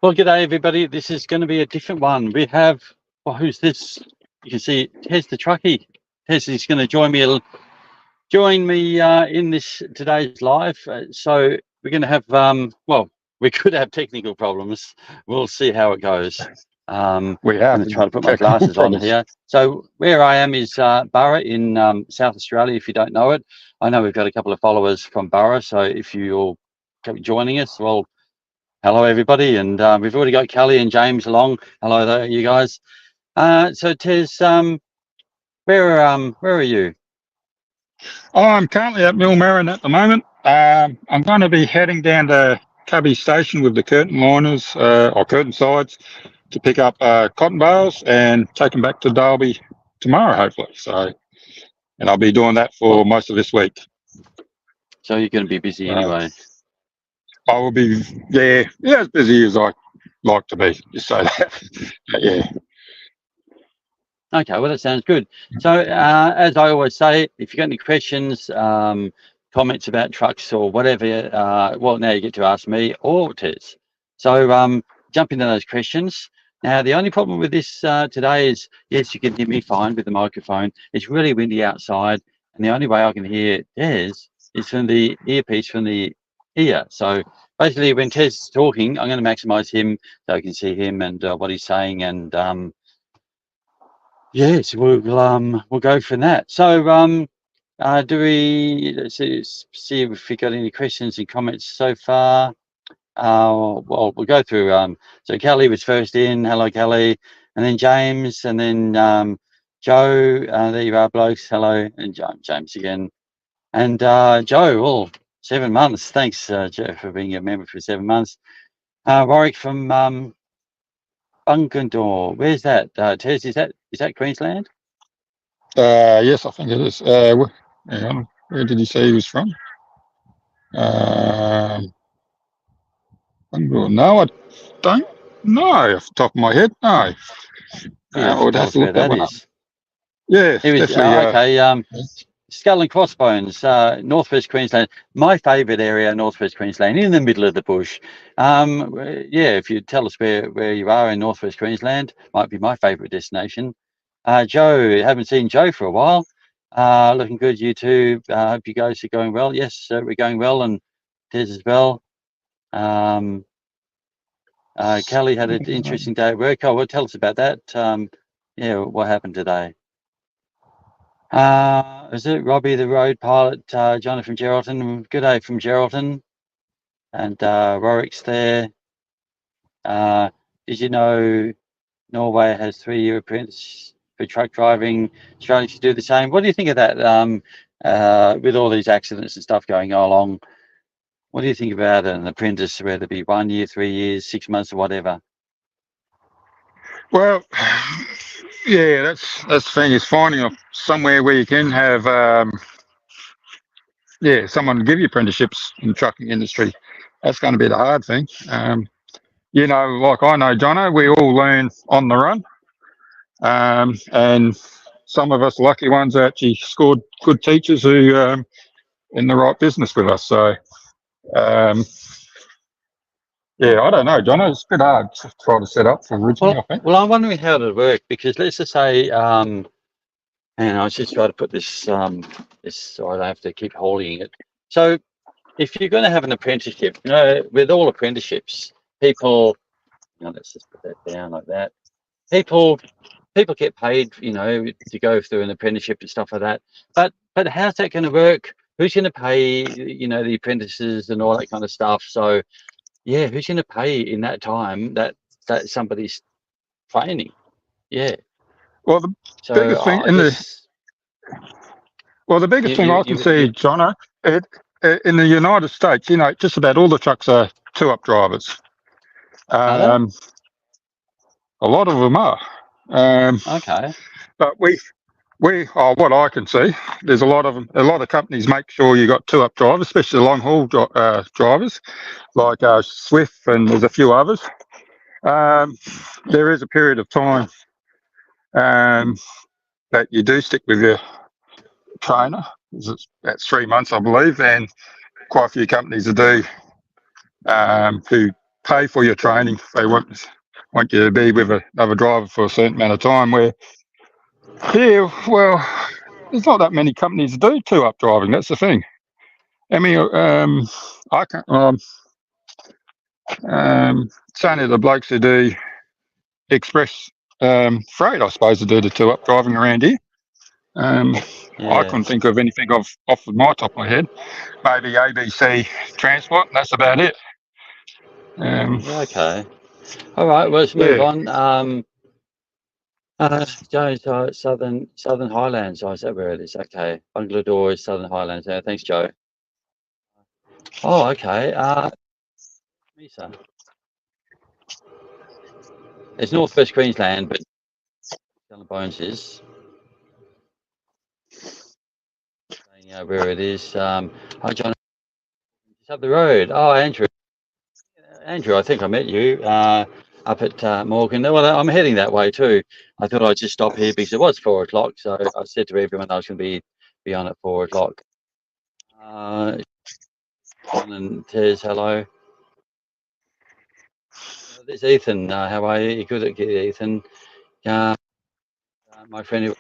Well, g'day everybody. This is going to be a different one. We have, well, who's this? You can see Tez the truckie. Tez is going to join me in this today's live. So we're going to have, well, we could have technical problems. We'll see how it goes. We I'm have going to try to put my technical glasses on problems. here. So where I am is Burra in South Australia. If you don't know it, I know we've got a couple of followers from Burra. So if you're joining us, well, hello, everybody, and we've already got Kelly and James along. Hello there, you guys. So, Tez, where are you? I'm currently at Millmerran at the moment. I'm going to be heading down to Cubby Station with the curtain liners or curtain sides to pick up cotton bales and take them back to Derby tomorrow, hopefully. So, and I'll be doing that for most of this week. So you're going to be busy anyway. I will be, as busy as I like to be. Just say that. But yeah. Okay, well, that sounds good. So, as I always say, if you've got any questions, comments about trucks or whatever, well, now you get to ask me or Tez. So, jump into those questions. Now, the only problem with this today is, yes, you can hear me fine with the microphone. It's really windy outside, and the only way I can hear Tez is from the earpiece from the ear. So, basically, when Tez is talking, I'm going to maximize him so I can see him and what he's saying, and yes, we'll go from that. So, do we let's see if we got any questions and comments so far? Well, we'll go through. So Kelly was first in. Hello, Kelly, and then James, and then Joe. There you are, blokes. Hello, and James again, and Joe. Well, 7 months. Thanks, Joe, for being a member for 7 months. Warwick from Bungendore. Where's that? Tez, is that Queensland? Yes, I think it is. Hang on. Where did he say he was from? No, I don't know off the top of my head. No. Yeah, I would have to look that one up. Yeah, it was definitely. okay. Skull and Crossbones, northwest Queensland. My favourite area, northwest Queensland, in the middle of the bush. Yeah, if you tell us where you are in northwest Queensland, might be my favourite destination. Joe, haven't seen Joe for a while. Looking good, you two. Hope you guys are going well. Yes, we're going well, and Des as well. Kelly had an interesting day at work. Oh, well, tell us about that. Yeah, what happened today? Is it Robbie, the road pilot, Johnny from Geraldton? Good day from Geraldton. And Warwick's there. Did you know Norway has 3-year apprentice for truck driving? Australia should do the same. What do you think of that? With all these accidents and stuff going along, what do you think about an apprentice, whether it be 1 year, 3 years, 6 months, or whatever? Well, yeah, that's the thing, is finding somewhere where you can have someone give you apprenticeships in the trucking industry. That's going to be the hard thing. You know, like I know, Jono, we all learn on the run, and some of us lucky ones actually scored good teachers who in the right business with us. So yeah, I don't know, Jono. It's a bit hard to try to set up for originally, I think. Well, I'm wondering how it'll work, because let's just say, and I was just trying to put this, this so I don't have to keep holding it. So if you're going to have an apprenticeship, you know, with all apprenticeships, people, you know, let's just put that down like that. People get paid, you know, to go through an apprenticeship and stuff like that. But how's that going to work? Who's going to pay, you know, the apprentices and all that kind of stuff? So, yeah, who's going to pay in that time that somebody's training? Yeah. Well, the biggest thing the biggest thing I can see, Jono, in the United States, you know, just about all the trucks are two-up drivers. A lot of them are. Okay. But what I can see, there's a lot of companies make sure you got two-up drivers, especially long haul drivers, like Swift, and there's a few others. There is a period of time that you do stick with your trainer. That's 3 months, I believe, and quite a few companies do who pay for your training. They want you to be with another driver for a certain amount of time. Where here, well, there's not that many companies that do two-up driving. That's the thing. I mean, I can it's only the blokes who do express freight, I suppose, to do the two-up driving around here. I couldn't think of anything off my top of my head. Maybe ABC Transport, and that's about it. Okay. All right, well, let's move on. Joe's Southern Highlands. Oh, is that where it is? Okay. Bangladesh is Southern Highlands. Yeah, thanks, Joe. Oh, okay. Mesa. It's northwest Queensland, but Bones is where it is. Hi, John. It's up the road. Oh, Andrew. Andrew, I think I met you up at Morgan. Well, I'm heading that way too. I thought I'd just stop here because it was 4 o'clock. So I said to everyone I was going to be on at 4 o'clock. John and Tez, hello. There's Ethan. How are you? You good at Ethan? My friend who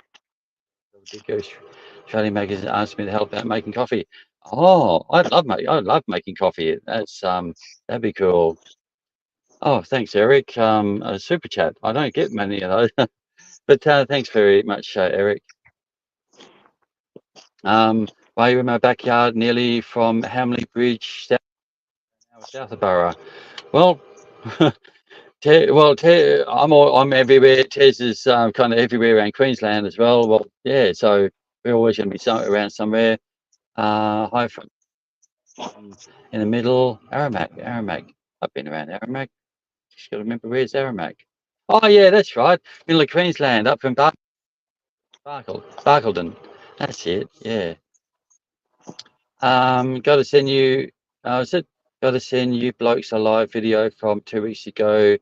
Australian magazine asked me to help out making coffee. Oh, I love making coffee. That's that'd be cool. Oh, thanks, Eric. A super chat. I don't get many of those, but thanks very much, Eric. While you're in my backyard, nearly from Hamley Bridge south of Burra. Well, I'm everywhere. Tez is kind of everywhere around Queensland as well. Well, yeah. So we're always going to be around somewhere. Hi from in the middle, Aramac. I've been around Aramac. Just got to remember where's Aramac. Oh yeah, that's right. Middle of Queensland, up from Barcaldon. That's it. Yeah. Got to send you. Got to send you blokes a live video from 2 weeks ago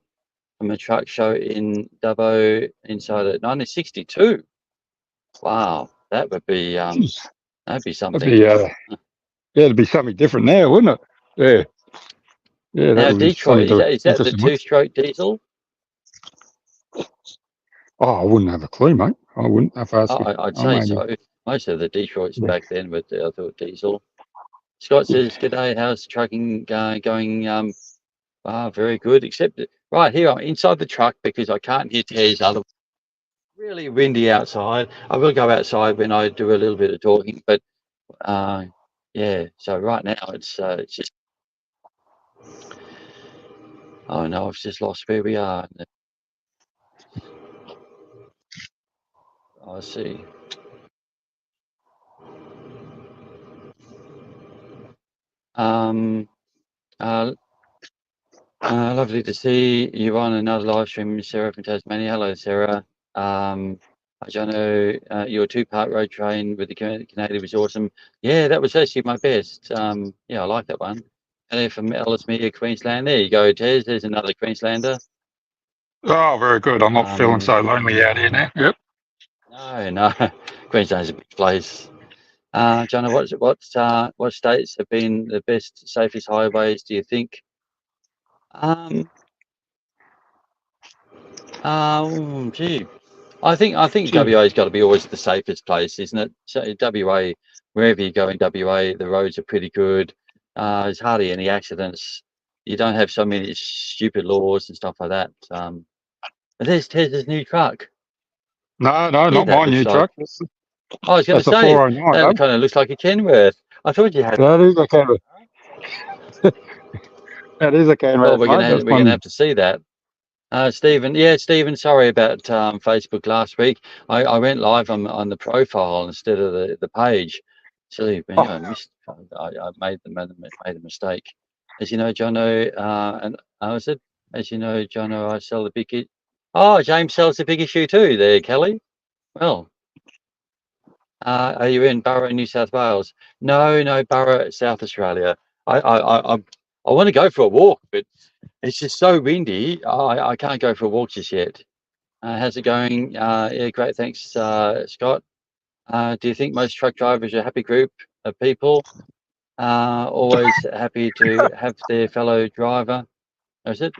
from a truck show in Dubbo inside at 1962. Wow, that would be that'd be something. It'd be something different now, wouldn't it? Yeah. Yeah, now Detroit, is that the two-stroke diesel? Oh, I wouldn't have a clue, mate. I wouldn't have asked. I'd say so. Most of the Detroits back then with I thought diesel. Scott says, "G'day, how's trucking going?" Very good. Except right here, I'm inside the truck because I can't hear Tez. Otherwise, really windy outside. I will go outside when I do a little bit of talking, but yeah. So right now it's just. Oh no, I've just lost where we are. I see. Lovely to see you on another live stream, Sarah from Tasmania. Hello, Sarah. I know your two-part road train with the Canadian was awesome. Yeah, that was actually my best. Yeah, I like that one. Hello from Ellesmere, Queensland. There you go, Tez. There's another Queenslander. Oh, very good. I'm not feeling so lonely out here now. Yep. No. Queensland's a big place. John, what states have been the best, safest highways, do you think? Gee, I think WA's got to be always the safest place, isn't it? So WA, wherever you go in WA, the roads are pretty good. There's hardly any accidents. You don't have so many stupid laws and stuff like that. But there's Tez's new truck. No, not my new truck. I was going to say, that kind of looks like a Kenworth. I thought you had. That is a Kenworth. That is a Kenworth. Well, we're going to have to see that. Stephen, sorry about Facebook last week. I went live on the profile instead of the page. Silly, I missed. I made a mistake. As you know, Jono, and I said, as you know, Jono, I sell the big. Oh, James sells the big issue too. There, Kelly. Well, are you in Burra, New South Wales? No, Burra, South Australia. I want to go for a walk, but it's just so windy. I can't go for a walk just yet. How's it going? Yeah, great. Thanks, Scott. Do you think most truck drivers are a happy group of people? Always happy to have their fellow driver. Is it?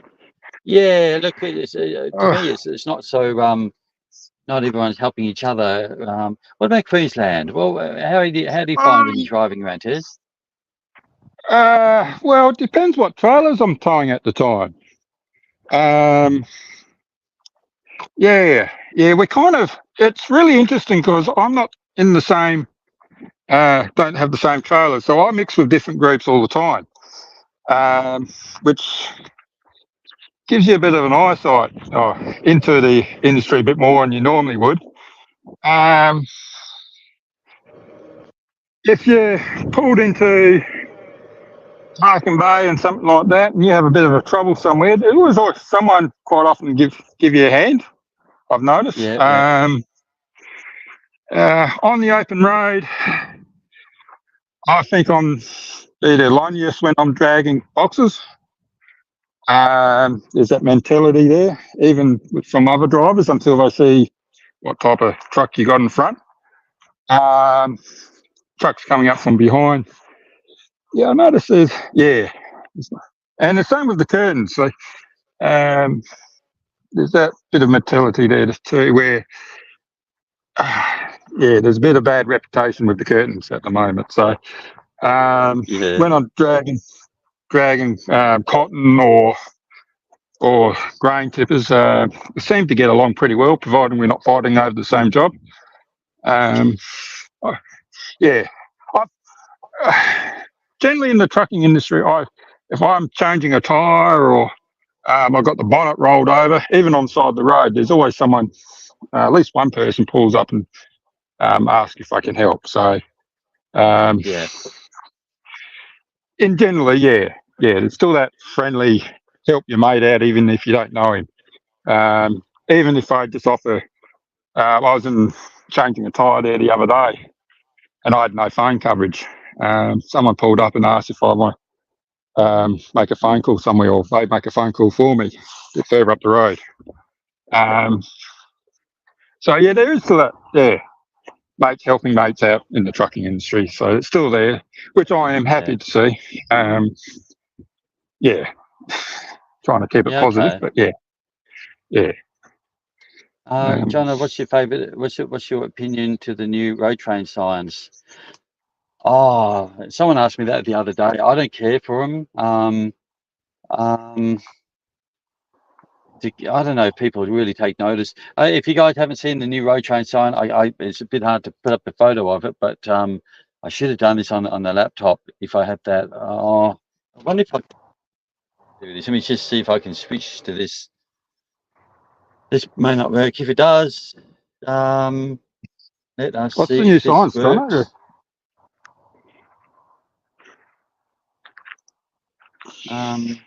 Yeah. Look, to me, Oh, it's not so. Not everyone's helping each other. What about Queensland? Well, how do you find when you're um, driving around here? well, it depends what trailers I'm towing at the time. Um, yeah, we kind of. It's really interesting because I'm not in the same. Don't have the same trailers, so I mix with different groups all the time, which gives you a bit of an eyesight into the industry a bit more than you normally would. Um, if you're pulled into Harkin Bay and something like that, and you have a bit of a trouble somewhere, there's always someone quite often give you a hand. I've noticed. Yeah, yeah, On the open road, I think I'm either loneliest when I'm dragging boxes. There's that mentality there, even from other drivers, until they see what type of truck you got in front. Um, Trucks coming up from behind. Yeah, I noticed there's, yeah. And the same with the curtains. So, there's that bit of mentality there too, where, yeah, there's a bit of bad reputation with the curtains at the moment. So, yeah, when I'm dragging cotton or grain tippers, we seem to get along pretty well, providing we're not fighting over the same job. Um, yeah, generally in the trucking industry, if I'm changing a tyre or I've got the bonnet rolled over, even on the side of the road, there's always someone, at least one person pulls up and asks if I can help. So, um, yeah, in generally, yeah, there's still that friendly help your mate out, even if you don't know him. Even if I just offer, I was changing a tyre there the other day, and I had no phone coverage. Someone pulled up and asked if I want make a phone call somewhere, or they make a phone call for me a bit further up the road. Um, so yeah, there is still that, yeah, mates helping mates out in the trucking industry. So it's still there, which I am yeah, happy to see. Yeah, trying to keep it yeah. positive, Okay. but yeah. John, what's your favourite? What's your opinion to the new road train signs? Oh, someone asked me that the other day. I don't care for them. Um, I don't know if people really take notice. If you guys haven't seen the new road train sign, it's a bit hard to put up a photo of it, but I should have done this on the laptop if I had that. Oh, I wonder if I can do this. Let me just see if I can switch to this. This may not work. If it does, um, let us What's the see new if this science, John? works. Um,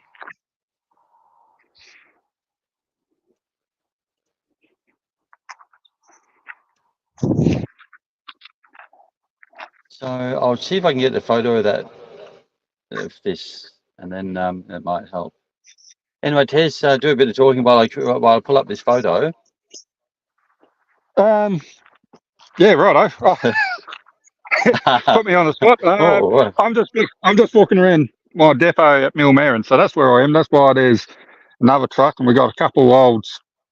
so I'll see if I can get the photo of that, of this, and then it might help. Anyway, Tess, do a bit of talking while I pull up this photo. Um, yeah, right. Put me on the spot. Oh, I'm just walking around my depot at Millmerran, so that's where I am. That's why there's another truck, and we got a couple of old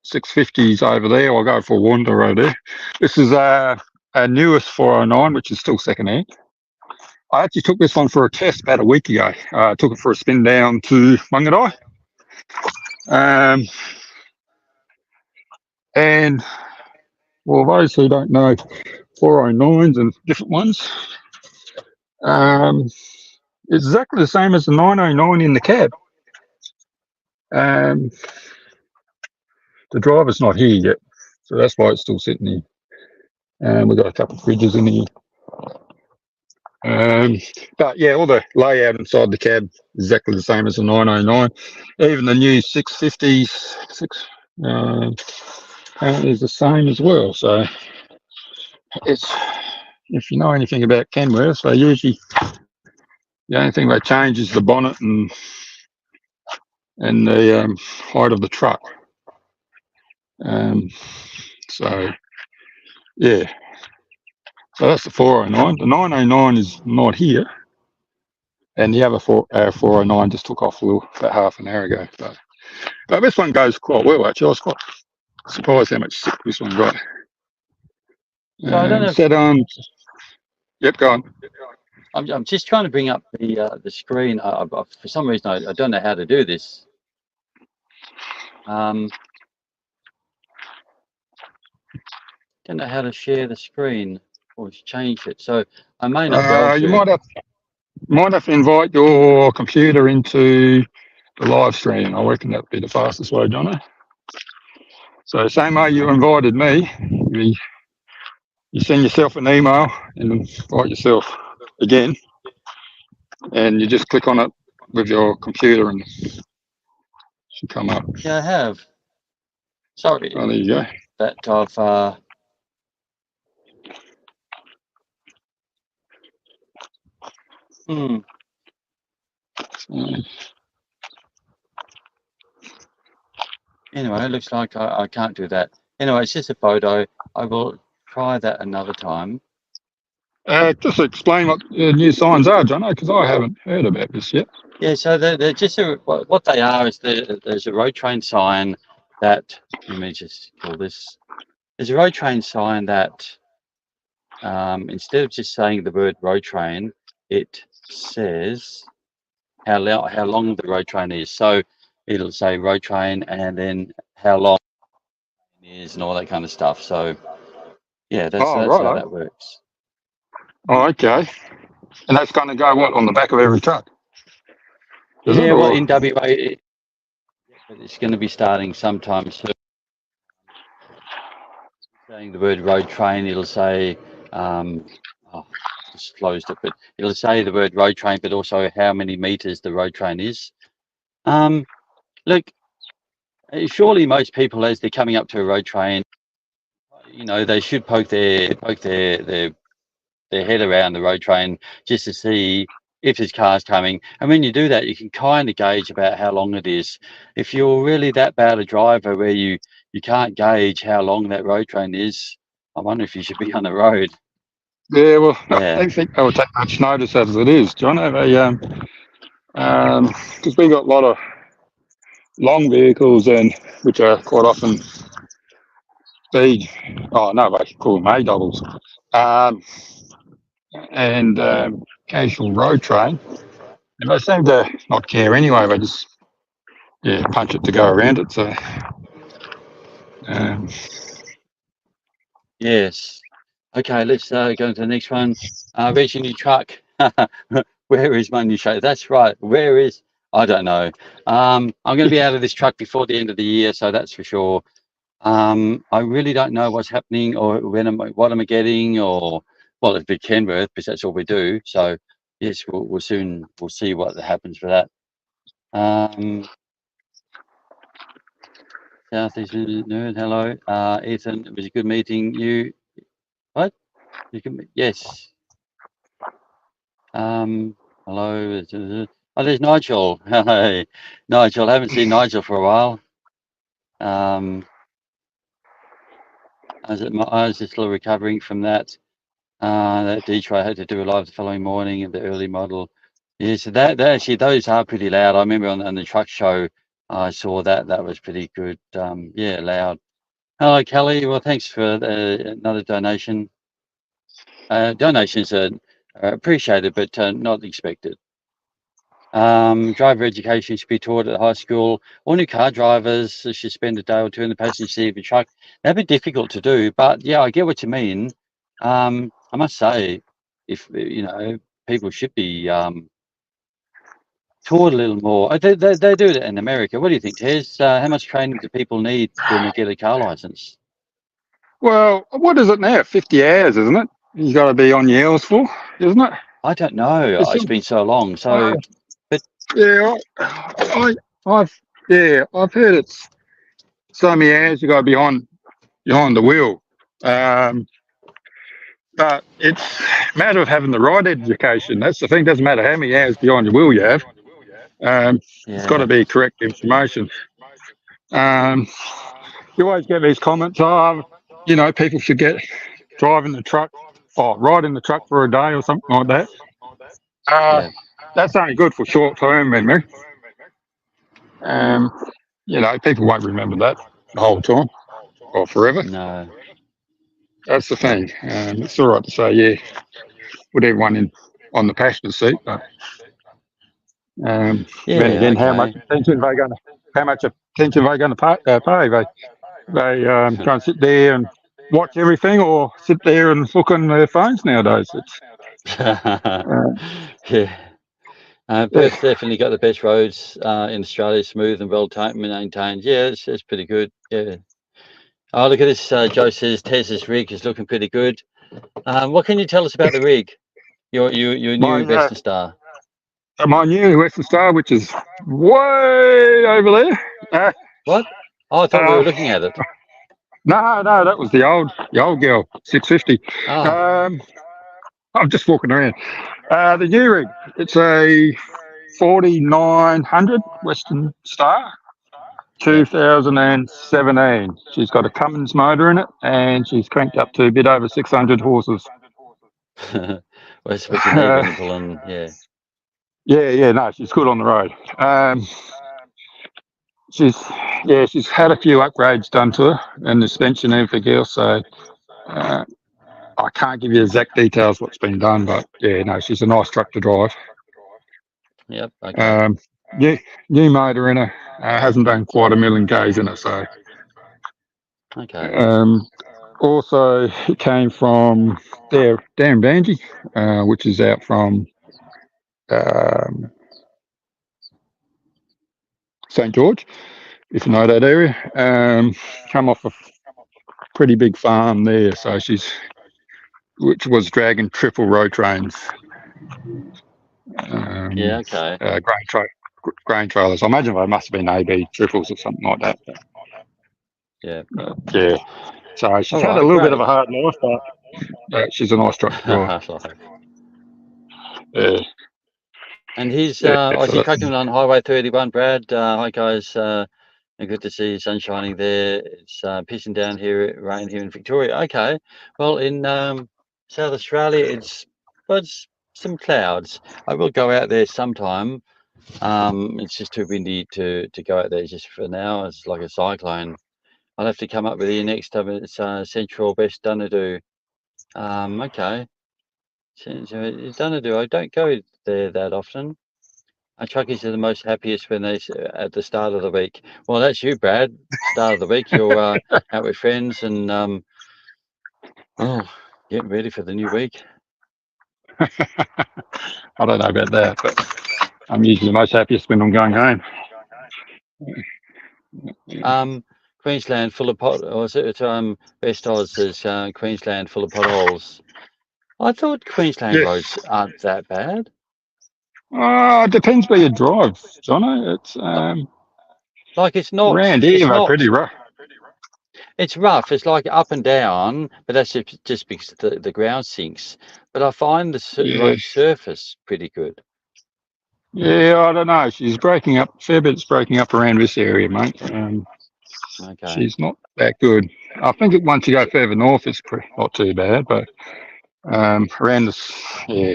650s over there. I'll go for a wander over there. This is a newest 409, which is still second hand. I actually took this one for a test about a week ago. I took it for a spin down to Mungadai. And well, those who don't know 409s and different ones, it's exactly the same as the 909 in the cab. Um, the driver's not here yet, so that's why it's still sitting here. And we've got a couple of fridges in here. But yeah, all the layout inside the cab is exactly the same as the 909. Even the new 650s, is the same as well. So it's, if you know anything about Kenworths, they usually, the only thing they change is the bonnet and the height of the truck. So yeah, so that's the 409. The 909 is not here. and the other 409 just took off about half an hour ago. But this one goes quite well, actually. I was quite surprised how much sick this one got. So I don't know. Set on. Yep, go on. I'm just trying to bring up the screen. For some reason, I don't know how to do this. Don't know how to share the screen or change it. So I may not be able to. You might have to invite your computer into the live stream. I reckon that'd be the fastest way, Jono. So same way you invited me, you send yourself an email and invite yourself again, and you just click on it with your computer and it should come up. Yeah, I have. Sorry. Oh, there you go. That I've. Anyway, it looks like I can't do that. Anyway, it's just a photo. I will try that another time. Just explain what new signs are, Jono, because I haven't heard about this yet. Yeah, so they're just what they are is there's a road train sign that, let me just call this. There's a road train sign that instead of just saying the word road train, it says how long the road train is. So it'll say road train and then how long it is and all that kind of stuff. So yeah, that's right, how that works. Oh, okay. And that's going to go what on the back of every truck? Yeah, well, in WA, it's going to be starting sometime soon. Saying the word road train, it'll say, just closed it, but it'll say the word road train, but also how many meters the road train is. Look, surely most people, as they're coming up to a road train, you know, they should poke their head around the road train just to see if there's cars coming. And when you do that, you can kind of gauge about how long it is. If you're really that bad a driver where you can't gauge how long that road train is, I wonder if you should be on the road. Yeah, well, I don't think they will take much notice as it is, John. Because we got a lot of long vehicles and which are quite often speed. Oh no, they call them A doubles. And casual road train, and they seem to not care anyway. They just punch it to go around it. So yes, okay. Let's go to the next one. Where's your new truck? Where is my new truck? That's right. Where is? I don't know. I'm going to be out of this truck before the end of the year, so that's for sure. I really don't know what's happening or what am I getting, or well, if it's Kenworth, because that's all we do. So yes, we'll see what happens for that. Southeast Nerd, hello, Ethan. It was a good meeting you. What? You can yes. Hello. Oh, there's Nigel. Hey, Nigel. I haven't seen Nigel for a while. I was just still recovering from that. That Detroit had to do a live the following morning in the early model. Yeah, so that actually those are pretty loud. I remember on the truck show I saw that was pretty good. Yeah, loud. Hello, Kelly. Well, thanks for another donation. Donations are appreciated, but not expected. Driver education should be taught at high school. All new car drivers should spend a day or two in the passenger seat of your truck. That'd be difficult to do, but yeah, I get what you mean. I must say, if you know, people should be taught a little more. They do it in America. What do you think, Tez? How much training do people need when they get a car license? well, what is it now? 50 hours, isn't it? You got to be on your heels for, isn't it? I don't know. It's been so long. So, but yeah, I've heard it's so many hours you got to be behind the wheel. But it's a matter of having the right education. That's the thing. Doesn't matter how many hours behind your wheel you have. It's got to be correct information. You always get these comments, you know, people should get driving the truck or riding the truck for a day or something like that. that's only good for short-term memory. People won't remember that the whole time or forever. No. That's the thing. It's all right to say, yeah, put everyone on the passenger seat, but then Yeah. again, Okay. how much attention they going to pay? They try and sit there and watch everything, or sit there and look on their phones nowadays. It's Yeah. yeah, Perth's definitely got the best roads in Australia, smooth and well maintained. Yeah, it's pretty good. Yeah. Oh, look at this. Joe says Tez's rig is looking pretty good. What can you tell us about the rig? Your my new Western Star. my new Western Star, which is way over there. What? Oh, I thought we Uh, were looking at it. no, that was the old girl, 650. Ah, Um, I'm just walking around. The new rig, it's a 4900 Western Star, yep. 2017. She's got a Cummins motor in it, and she's cranked up to a bit over 600 horses. Well, that's what you need when you're pulling. Yeah. No, she's good on the road. She's had a few upgrades done to her and the suspension and everything else. So uh, I can't give you exact details what's been done, but yeah, no, she's a nice truck to drive. Yep. Okay. Um, new, new motor in her. Hasn't done quite a million k's in it, so. Okay. Also, it came from there, Banji, which is out from um, St George, if you know that area. Come off a pretty big farm there, so which was dragging triple row trains, Yeah. Okay. grain trailers. I imagine they must have been AB triples or something like that. Yeah. Yeah. So she's All had a right. little bit of Great. a hard life, but she's a nice truck to drive. Yeah. And he's Yeah. I see trucking on Highway 31, Brad. Hi guys. Good to see sun shining there. It's pissing down here, rain here in Victoria. Okay. Well, in South Australia, it's some clouds. I will go out there sometime. It's just too windy to go out there just for now. It's like a cyclone. I'll have to come up with you next time. It's Central West Dunedoo. Okay. So Dunedoo, I don't go there that often. Truckies are the most happiest when at the start of the week. Well, that's you, Brad. Start of the week, you're out with friends and getting ready for the new week. I don't know about that, but I'm usually most happiest when I'm going home. Queensland full of West Oz says Queensland full of potholes. I thought Queensland roads aren't that bad. It depends where you drive, Jono. It's Like it's around here, they're pretty rough. It's rough. It's like up and down, but that's just because the ground sinks. But I find the road surface pretty good. Yeah, I don't know. She's breaking up. Fair bit's breaking up around this area, mate. Okay. She's not that good. I think once you go further north, it's not too bad. But around this,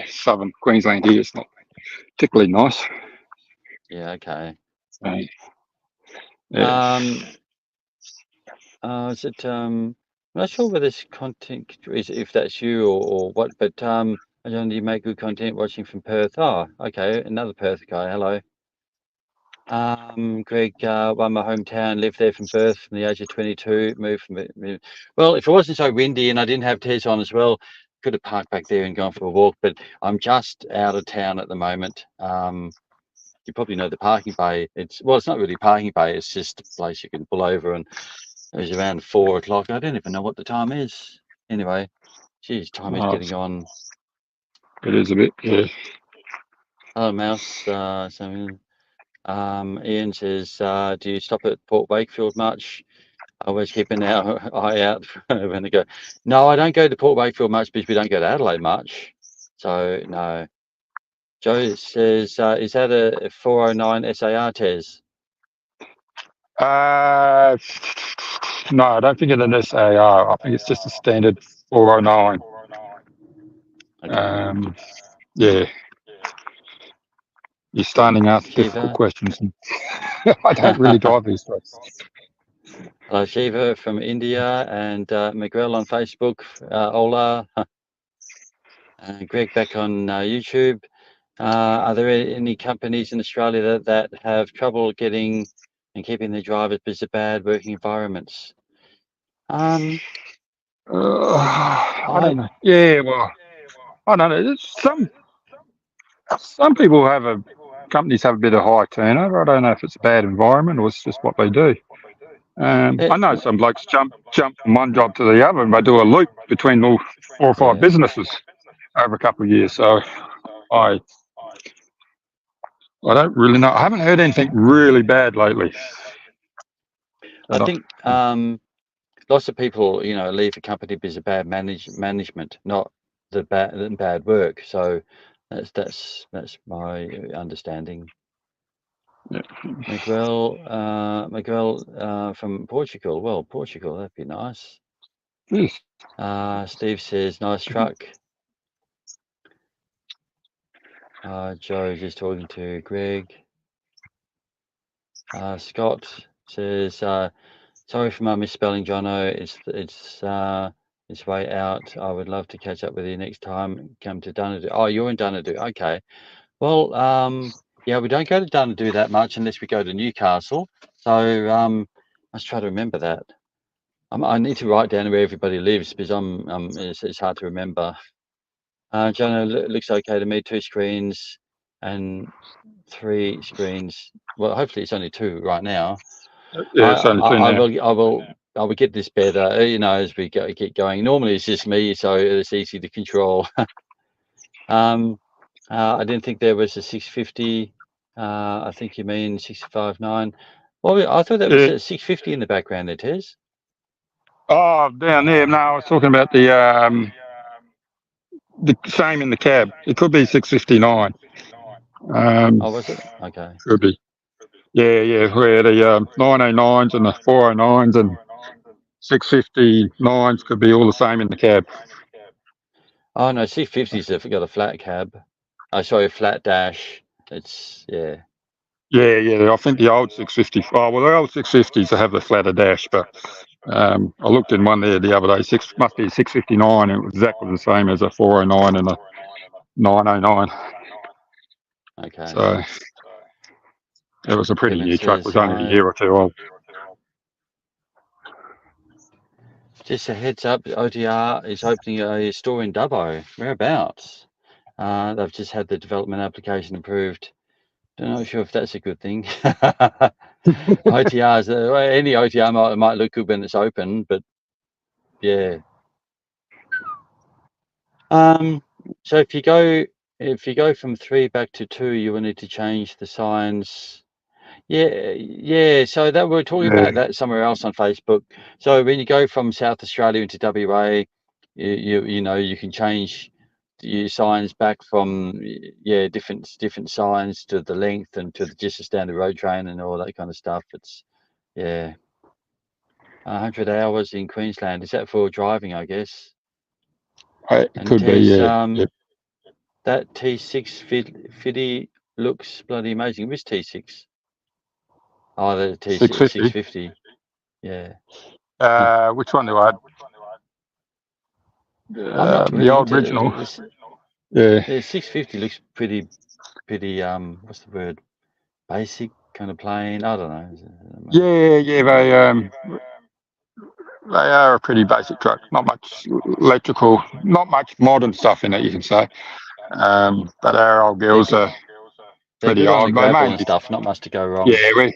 southern Queensland here, it's not particularly nice. Yeah. Okay. Yeah. Is it? I'm not sure whether this content is if that's you or what, but I don't know. You make good content watching from Perth. Oh, okay. Another Perth guy. Hello. Greg, won my hometown, lived there from birth from the age of 22, moved from it. Well, if it wasn't so windy and I didn't have Tez on as well, could have parked back there and gone for a walk, but I'm just out of town at the moment. You probably know the parking bay. It's not really a parking bay, it's just a place you can pull over, and it was around 4 o'clock. I don't even know what the time is. Anyway, geez, time is getting on. It is a bit, yeah. Hello, Mouse. Ian says, do you stop at Port Wakefield much? Always keeping our eye out when they go. No, I don't go to Port Wakefield much because we don't go to Adelaide much. So, no. Joe says, is that a 409 SAR, Tez? No, I don't think it's an SAR. I think it's just a standard 409. Okay. Yeah. You're starting to ask difficult Shiva. questions. I don't really drive these trucks. Hello, Shiva from India, and Miguel on Facebook. Ola. Greg back on YouTube. Are there any companies in Australia that have trouble getting and keeping their drivers because of bad working environments? I don't know. Yeah, well, I don't know. Some people companies have a bit of high turnover. I don't know if it's a bad environment or it's just what they do. I know some blokes jump from one job to the other and they do a loop between all 4 or 5 businesses over a couple of years. So I don't really know. I haven't heard anything really bad lately. I think lots of people, leave a company because of bad management, not the bad work. So that's my understanding. Yeah. Miguel from Portugal. Well, Portugal, that'd be nice. Yes. Steve says, nice truck. Joe just talking to Greg. Scott says, sorry for my misspelling, Jono. It's way out. I would love to catch up with you next time. Come to Dunedoo. Oh, you're in Dunedoo. Okay. Well, yeah, we don't go to Dunedoo that much unless we go to Newcastle. So let's try to remember that. I need to write down where everybody lives because it's hard to remember. Jono, looks okay to me. 2 screens and 3 screens. Well, hopefully it's only 2 right now. Yeah, it's only 2 now. I will get this better, as we get going. Normally it's just me, so it's easy to control. I didn't think there was a 650. I think you mean 65.9. Well, I thought that was a 650 in the background there, Tez. Oh, down there. No, I was talking about the same in the cab. It could be 659. Was it? Okay. Could be. Yeah. Where the 909s and the 409s and 659s could be all the same in the cab. Oh no, 650s have got a flat cab. Sorry, a flat dash. It's Yeah. I think the old 650. Oh well, the old 650s have the flatter dash, but I looked in one there the other day. Must be a 659, and it was exactly the same as a 409 and a 909. Okay. So it was a pretty new truck. It was only a year or 2 old. Just a heads up, OTR is opening a store in Dubbo. Whereabouts? They've just had the development application approved. Don't know sure if that's a good thing. OTRs, any OTR might look good when it's open, but yeah. So if you go from 3 back to 2, you will need to change the signs. Yeah. So that we're talking about that somewhere else on Facebook. So when you go from South Australia into WA, you can change your signs back from different signs to the length and to just a standard road train and all that kind of stuff. It's 100 hours in Queensland. Is that for driving? I guess. It could be. Yeah. That T6 Fiddy looks bloody amazing. Which T6? Oh, the T6 650. Yeah. Which one do I? I'm not really the old original. The 650 looks pretty. What's the word? Basic, kind of plain. I don't know. Yeah. They are a pretty basic truck. Not much electrical, not much modern stuff in it, you can say. But our old girls are pretty old. On the gravel and stuff. Not much to go wrong. We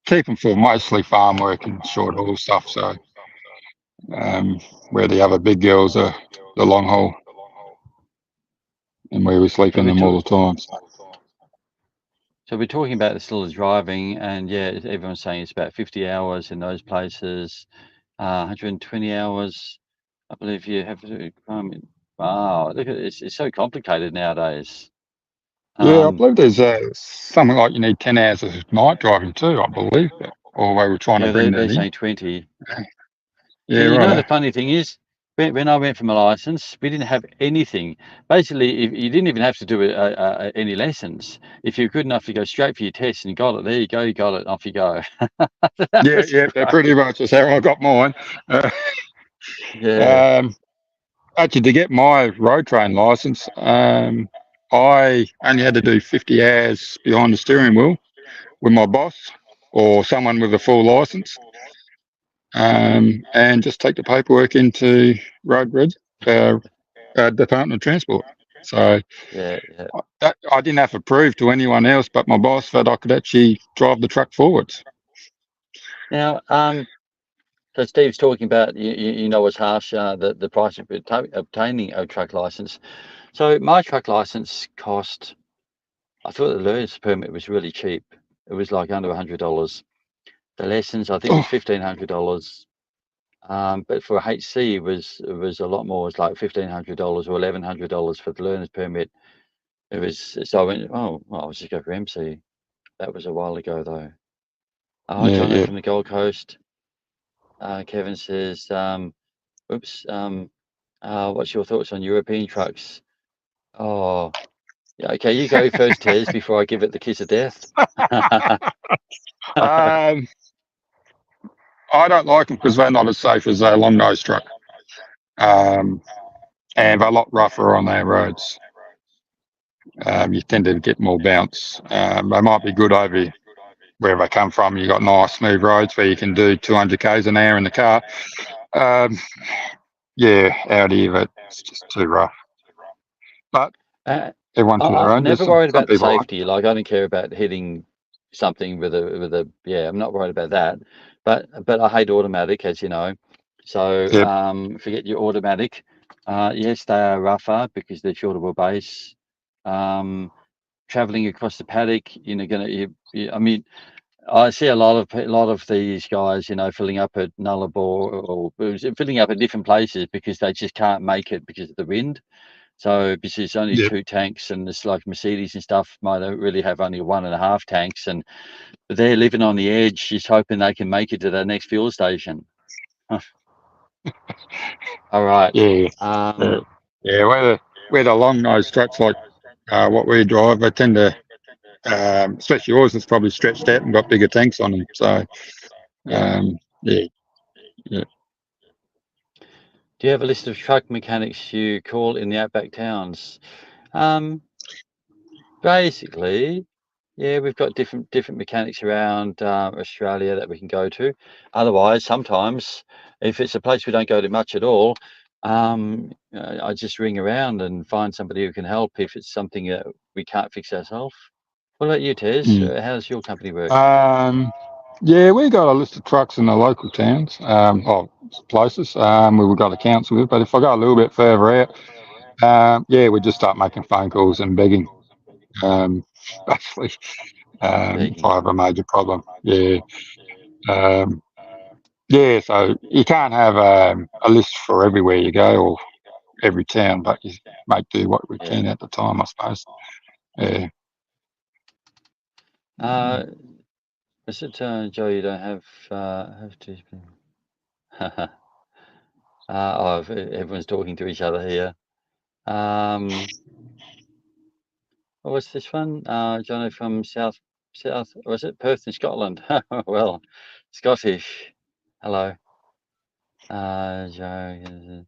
keep them for mostly farm work and short haul stuff. So where the other big girls are the long haul, and where we sleep in them all the time. So we're talking about the still as driving, and everyone's saying it's about 50 hours in those places, 120 hours. I believe you have to. Wow, look at it, it's so complicated nowadays. I believe there's something like you need 10 hours of night driving too. I believe, or they were trying to bring that in. They're saying 20. Yeah, right. The funny thing is, when I went for my license, we didn't have anything. Basically, if you didn't even have to do any lessons. If you're good enough to go straight for your test and you got it, there you go, you got it, off you go. That Yeah, was yeah, great. pretty much that's how I got mine. Yeah, Actually, to get my road train license, I only had to do 50 hours behind the steering wheel with my boss or someone with a full license, and just take the paperwork into Road Reg, Department of Transport. So yeah, yeah. I didn't have to prove to anyone else but my boss that I could actually drive the truck forwards. Now, so Steve's talking about you know it's harsh the price of obtaining a truck license. So my truck license cost. I thought the learner's permit was really cheap. It was like under $100. The lessons I think was Oh, $1,500. But for HC it was a lot more. It was like $1,500 or $1,100 for the learner's permit. It was so I went, oh well, I'll just go for MC. That was a while ago though. Hi yeah, Jono yeah. from the Gold Coast. Kevin says, oops, what's your thoughts on European trucks? Oh, yeah, okay, you go first, Tez, before I give it the kiss of death. Um, I don't like them because they're not as safe as a long nose truck, and they're a lot rougher on their roads. You tend to get more bounce. They might be good over where they come from. You got nice smooth roads where you can do 200 k's an hour in the car. Um, yeah, out here it's just too rough. But Uh, everyone to their I'm own. There's never worried some about the people like. safety. Like I don't care about hitting something with a yeah. I'm not worried about that. But I hate automatic, as you know. So Yep. forget your automatic. Yes, they are rougher because they're shorter wheelbase. Traveling across the paddock, I mean, I see a lot of these guys, filling up at Nullarbor or filling up at different places because they just can't make it because of the wind. So because it's only Yep. 2 tanks, and it's like Mercedes and stuff might really have only 1.5 tanks, and they're living on the edge, just hoping they can make it to the next fuel station. All right. Yeah. Yeah. Um, Yeah. Where the long nose trucks like what we drive, they tend to, especially yours, it's probably stretched out and got bigger tanks on them. So yeah. yeah, yeah. Do you have a list of truck mechanics you call in the outback towns? Um, Basically, yeah, we've got different mechanics around Australia that we can go to. Otherwise, sometimes if it's a place we don't go to much at all, I just ring around and find somebody who can help if it's something that we can't fix ourselves. What about you, Tez? Mm. How does your company work? Yeah, we got a list of trucks in the local towns, or places. We've got accounts with, but if I go a little bit further out, yeah, we just start making phone calls and begging. Basically, if I Begging. have a major problem, yeah, um, yeah. So you can't have a list for everywhere you go or every town, but you make do what we Yeah. can at the time, I suppose. Yeah. Uh, is it Joe? You don't have to. Everyone's talking to each other here. What was this one? Johnny from South, was it Perth in Scotland? Well, Scottish. Hello. Joe.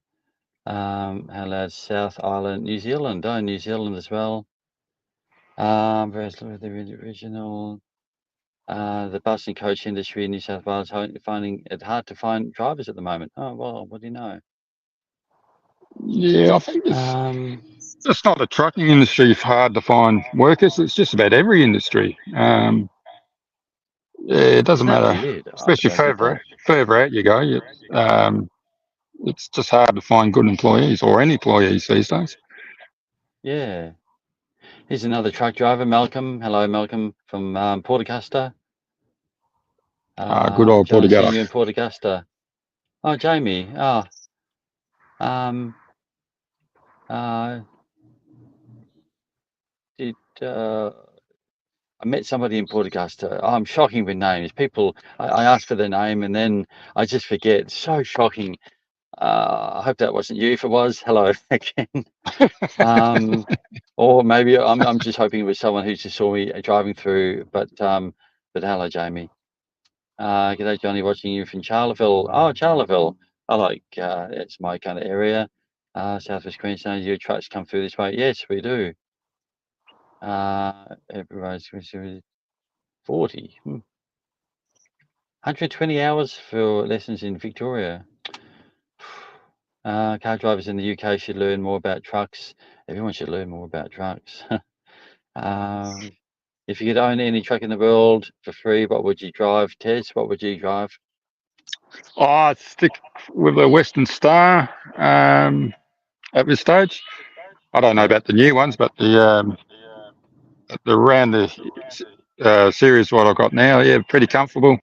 Hello, South Island, New Zealand. Oh, New Zealand as well. Where's the original? The bus and coach industry in New South Wales finding it hard to find drivers at the moment. Oh, well, what do you know? Yeah, I think Um, it's not the trucking industry hard to find workers. It's just about every industry. Yeah, it well, doesn't that's matter, it. I especially don't get that. further out you go. It's just hard to find good employees or any employees these days. Yeah. Here's another truck driver, Malcolm. Hello, Malcolm from Port Augusta. Good old John, seeing Portugal. you in Port Augusta. Oh, Jamie. Oh, um, uh, did I met somebody in Port Augusta? Oh, I'm shocking with names. People, I ask for their name and then I just forget. So shocking. I hope that wasn't you. If it was, hello again. Or maybe I'm just hoping it was someone who just saw me driving through. But hello, Jamie. G'day, Johnny. Watching you from Charleville. Oh, Charleville. I like it's my kind of area. Southwest Queensland. Your trucks come through this way. Yes, we do. Everybody's 40. 120 hours for lessons in Victoria. Car drivers in the UK should learn more about trucks. Everyone should learn more about trucks. If you could own any truck in the world for free, what would you drive? Tez, what would you drive? I'd stick with the Western Star at this stage. I don't know about the new ones, but the around the series what I've got now, yeah, pretty comfortable.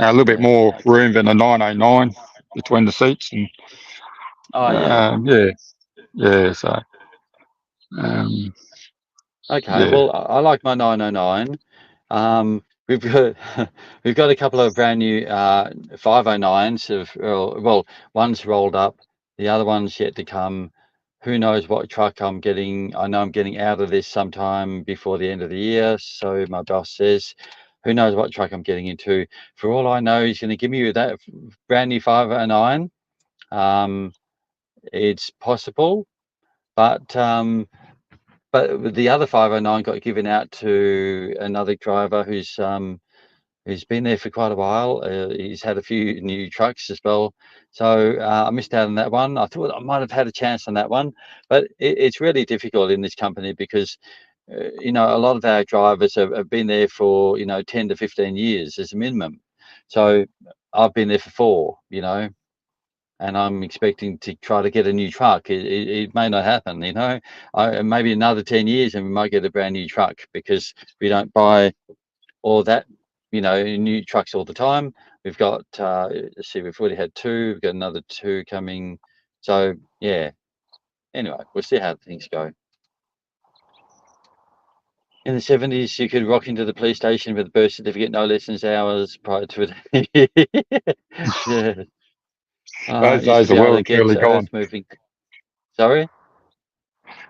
A little bit more room than the 909 between the seats, and yeah. So okay, yeah. well, I like my 909. We've got we've got a couple of brand new 509s. Well, one's rolled up, the other one's yet to come. Who knows what truck I'm getting? I know I'm getting out of this sometime before the end of the year, so my boss says. Who knows what truck I'm getting into? For all I know, he's going to give me that brand new 509. It's possible, but the other 509 got given out to another driver who's been there for quite a while. He's had a few new trucks as well, so I missed out on that one. I thought I might have had a chance on that one, but it's really difficult in this company because a lot of our drivers have been there for 10 to 15 years as a minimum. So I've been there for 4, and I'm expecting to try to get a new truck. It may not happen, maybe another 10 years and we might get a brand new truck because we don't buy all that, new trucks all the time. We've got, let's see, we've already had 2, we've got another 2 coming. So, yeah, anyway, we'll see how things go. In the 70s, you could rock into the police station with a birth certificate, no lessons hours prior to it. Yeah. Those Used to days be are able well to and get truly gone. earth moving. Sorry?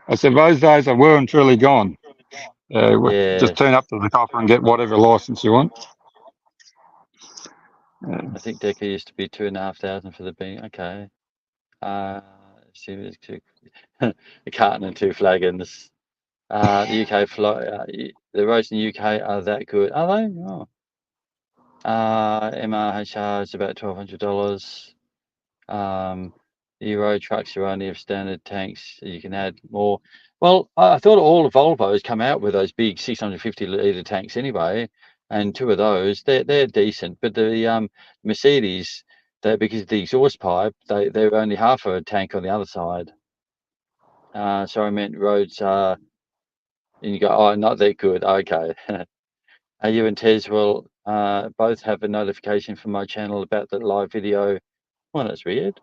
I said those days are well and truly gone. Yeah. Just turn up to the copper and get whatever license you want. I think Decker used to be 2,500 for the bean. Okay. See, a carton and 2 flagons. The UK the roads in the UK are that good, are they? Oh. MRHR is about $1,200. The Euro trucks are only of standard tanks. You can add more. Well, I thought all the Volvos come out with those big 650-litre tanks anyway, and 2 of those they're decent. But the Mercedes, because of the exhaust pipe, they're only half a tank on the other side. So I meant roads are, and you go, oh, not that good. Okay. You and Tez will both have a notification from my channel about the live video. Well, that's weird.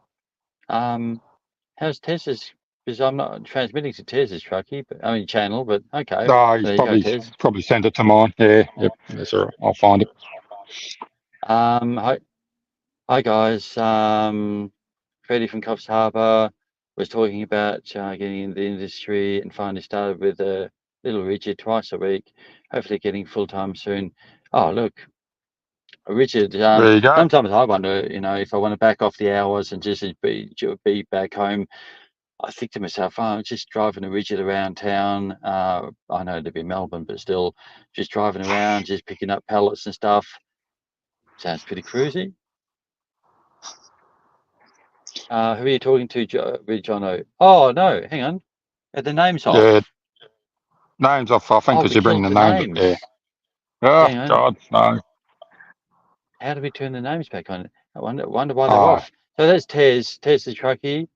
How's Tez's? Because I'm not transmitting to Tez's truckie, but channel. But okay, No, he's there you go, Tez. probably sent it to mine. Yeah, yep, that's all right. I'll find it. Hi guys. Freddie from Coffs Harbour was talking about getting in the industry and finally started with a little Richard twice a week. Hopefully getting full time soon. Oh look, Richard. There you go. Sometimes I wonder, if I want to back off the hours and just be back home. I think to myself, oh, I'm just driving a Richard around town. I know to be Melbourne, but still, just driving around, just picking up pallets and stuff. Sounds pretty cruisy. Who are you talking to, Jono? Oh no, hang on. Are the names off? Yeah, names off. I think Oh, because we you bring killed the the names up names. there. Oh Hang on. God, no. How do we turn the names back on? I wonder why they're off. So that's Tez the truckie.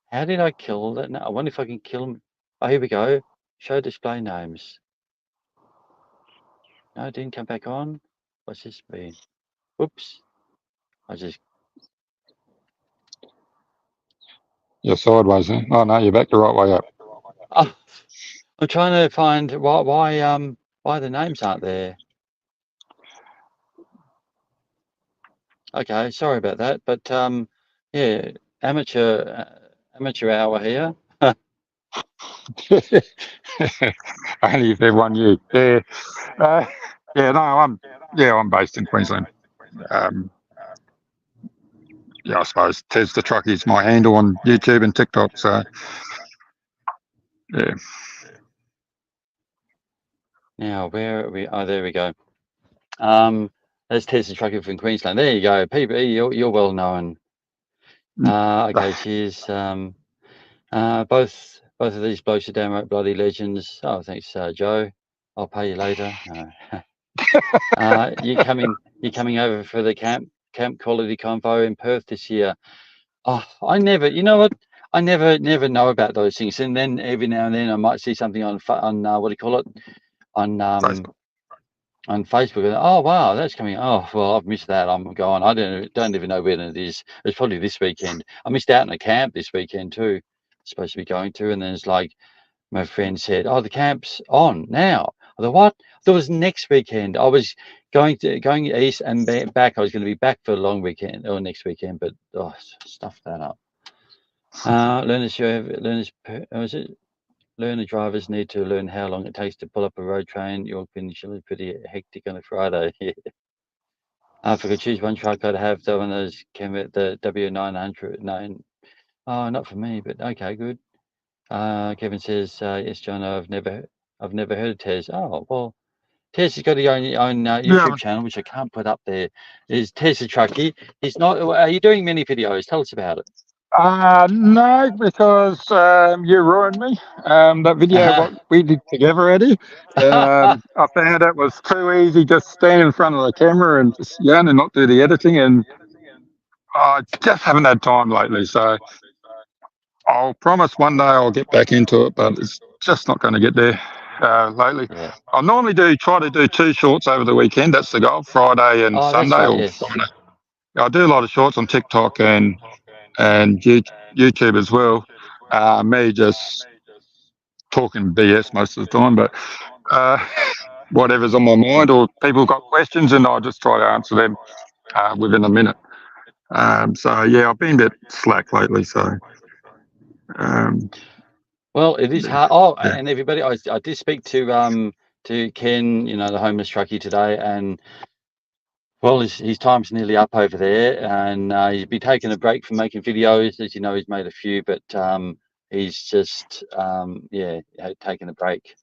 How did I kill that? No, I wonder if I can kill him. Oh, here we go. Show display names. No, it didn't come back on. What's this mean? Whoops. You're sideways, huh? Oh no, you're back the right way up. Oh, I'm trying to find why the names aren't there. Okay, sorry about that, but Yeah, amateur hour here. Only if everyone knew. Yeah. Yeah, no, I'm based in Queensland. Yeah, I suppose Tez the Truck is my handle on YouTube and TikTok. So, yeah. Now, where are we? Oh, there we go. That's Tessa Trucker from Queensland. There you go. PB, you're well known. Okay, cheers. Both of these blokes are downright bloody legends. Oh, thanks, Joe. I'll pay you later. No. You're coming over for the camp quality convo in Perth this year. Oh, I never. You know what? I never know about those things. And then every now and then I might see something on what do you call it? On Facebook. on Facebook. And, oh wow, that's coming. Oh well, I've missed that. I'm going. I don't even know when it is. It's probably this weekend. I missed out on a camp this weekend too. Supposed to be going to, and then it's like my friend said, "Oh, the camp's on now." I thought, what? That was next weekend. I was going east and back. I was going to be back for a long weekend or next weekend, but stuffed that up. Learner drivers need to learn how long it takes to pull up a road train. You'll be initially pretty hectic on a Friday. If I could choose one truck, I'd have the one of those the W909. Oh, not for me, but okay, good. Kevin says, yes, John, I've never heard of Tez. Oh, well, Tez has got his own YouTube channel, which I can't put up there. Is Tez the Truckie? He's not. Are you doing many videos? Tell us about it. No, because you ruined me. That video what we did together, Eddie. I found it was too easy just stand in front of the camera and just yarn and not do the editing, and I just haven't had time lately. So I'll promise one day I'll get back into it, but it's just not going to get there lately. Yeah. I normally try to do 2 shorts over the weekend. That's the goal, Friday and That's Sunday. right. Or Yes. Friday. I do a lot of shorts on TikTok and YouTube as well. Me just talking BS most of the time, but whatever's on my mind, or people got questions, and I just try to answer them within a minute. So yeah, I've been a bit slack lately. So well, it is hard. Oh, yeah. and everybody, I did speak to Ken, the homeless truckie today, and well, his time's nearly up over there, and he's been taking a break from making videos. As you know, he's made a few, but he's just taking a break.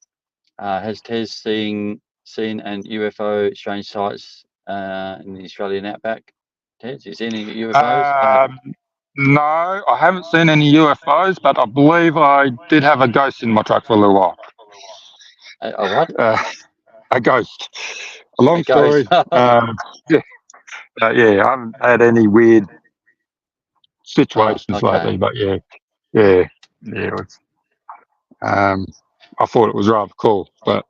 Has Tez seen an UFO strange sights in the Australian outback? Tez, is there any UFOs? No, I haven't seen any UFOs, but I believe I did have a ghost in my truck for a little while. A what? A ghost. A long story. Yeah, I haven't had any weird situations lately, but yeah. It was, I thought it was rather cool, but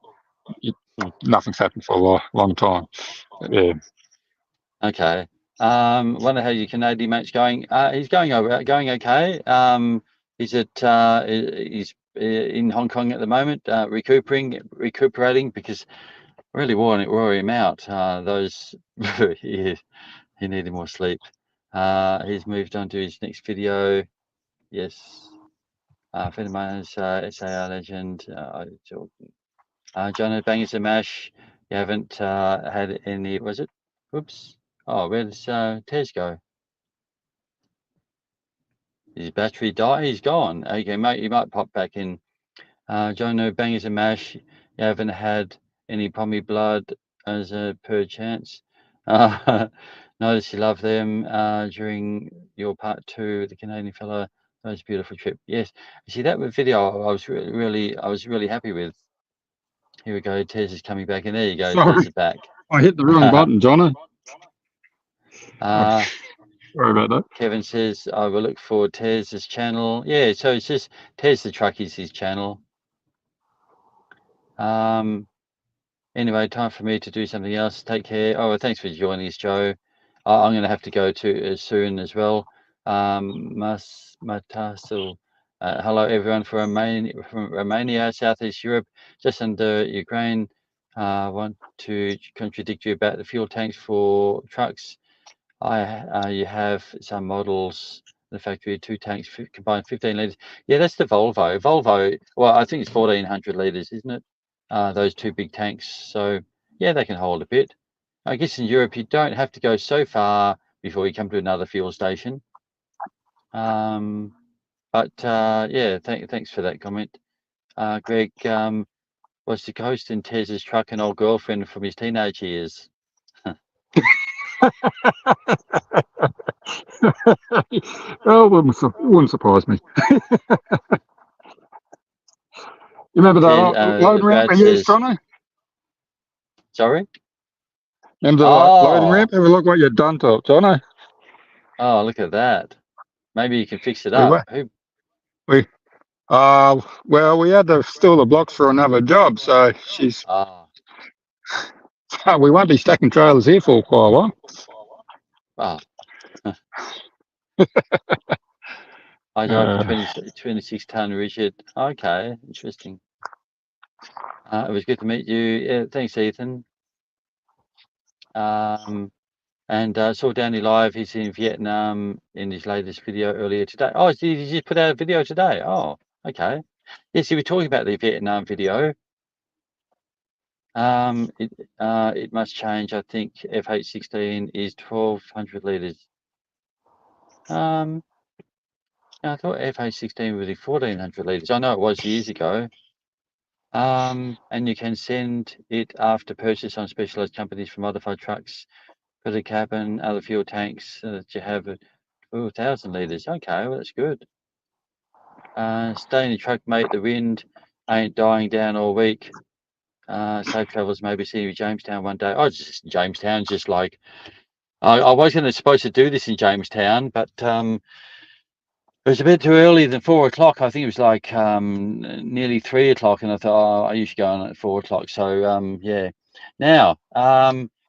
nothing's happened for a long time. But yeah. Okay. Wonder how your Canadian mate's going. He's going okay. He's in Hong Kong at the moment, recuperating because really wore him out. He needed more sleep. He's moved on to his next video. Yes. Friend of mine is SAR legend. John Bangers and Mash. You haven't had any, was it? Whoops. Oh, where does Tez go? His battery died. He's gone. Okay, mate, you might pop back in. John Bangers and Mash. You haven't had any pommy blood as a per chance. Notice you love them during your part 2, the Canadian fella. That was a beautiful trip. Yes, you see that video. I was really happy with. Here we go. Tez is coming back, and there you go. Sorry, Tez is back. I hit the wrong button, Jono. Sorry about that. Kevin says, I will look for Tez's channel. Yeah, so it's just Tez the Truckie's his channel. Anyway, time for me to do something else. Take care. Oh, well, thanks for joining us, Joe. I'm going to have to go to soon as well. Matasil. Hello, everyone from Romania, Southeast Europe, just under Ukraine. Want to contradict you about the fuel tanks for trucks. You have some models the factory, 2 tanks, combined 15 litres. Yeah, that's the Volvo. Volvo, well, I think it's 1,400 litres, isn't it? Those 2 big tanks. So, yeah, they can hold a bit. I guess in Europe, you don't have to go so far before you come to another fuel station. But yeah, thanks for that comment. Greg, was the ghost in Tez's truck an old girlfriend from his teenage years? Oh, wouldn't surprise me. You remember that loading ramp Brad we used, says, Johnny? sorry? Remember the loading ramp? Have a look what you've done to it, Johnny. Oh, look at that. Maybe you can fix it We up. were- well, we had to steal the blocks for another job, so we won't be stacking trailers here for quite a while. Oh. I drive a 26 ton Richard. Okay, interesting. It was good to meet you. Yeah, thanks, Ethan. And saw Danny live. He's in Vietnam in his latest video earlier today. Oh, did he just put out a video today? Oh, okay. Yes, he was talking about the Vietnam video. It must change. I think FH16 is 1,200 litres. I thought FH16 was 1,400 litres. I know it was years ago. And you can send it after purchase on specialised companies for modified trucks for the cabin, other fuel tanks that you have 1,000 litres. Okay, well, that's good. Stay in your truck, mate. The wind ain't dying down all week. Safe travels. Maybe see you in Jamestown one day. Oh, just Jamestown, just like I was supposed to do this in Jamestown, but it was a bit too early than 4 o'clock. I think it was like nearly 3 o'clock, and I thought, oh, I usually go on at 4 o'clock. So yeah. Now,